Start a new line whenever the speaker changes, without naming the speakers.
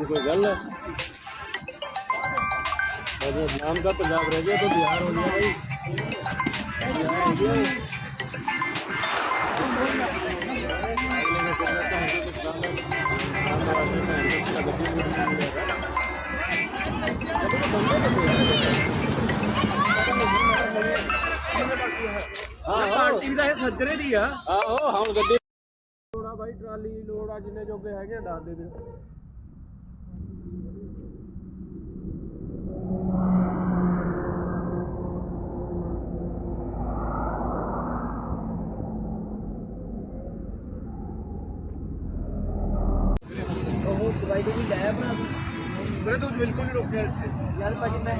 कोई गल है नाम का पंजाब रह गया तो बिहार हो गया भाई। बिहार हो गया
ਪਾਰਟੀ ਵੀ ਤਾਂ ਇਹ ਸੱਜਰੇ ਦੀ ਆ।
ਆਹੋ ਹੁਣ ਗੱਡੀ ਲੋੜਾ ਬਾਈ ਟਰਾਲੀ ਲੋੜ ਆ ਜਿੰਨੇ ਜੋਗੇ ਹੈਗੇ ਆ ਦੱਸ ਦੇ ਦਿਓ।
ਉਹ ਦਵਾਈ ਦੇ ਵੀ ਲੈ ਬਣਾ
ਮੇਰੇ ਤੋਂ ਬਿਲਕੁਲ ਨਹੀਂ ਰੋਕਿਆ ਇੱਥੇ
ਯਾਰ ਭਾਜੀ ਮੈਂ